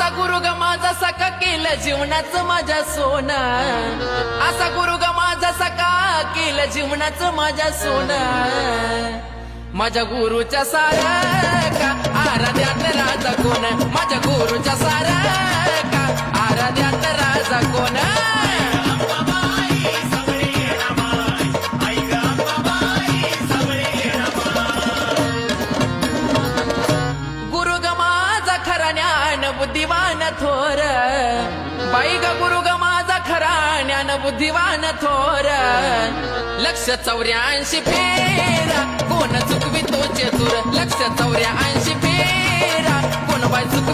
असा गुरु ग माझा सखा केलं जीवनाचं माझ्या सोना, असा गुरु ग माझा सखा केलं जीवनाचं माझ्या सोना, माझ्या गुरुच्या सारखा आराध्यात राजा कोण, माझ्या गुरुच्या सारखा आराध्यात राजा कोण. गुरु ग माझा खरा ज्ञान बुद्धिवान थोर, बाई ग गुरु ग माझा खरा ज्ञान बुद्धिवान थोर, 184 फेरा कोण चुकवी तो चतुर, 184 फेरा कोण बाई चुक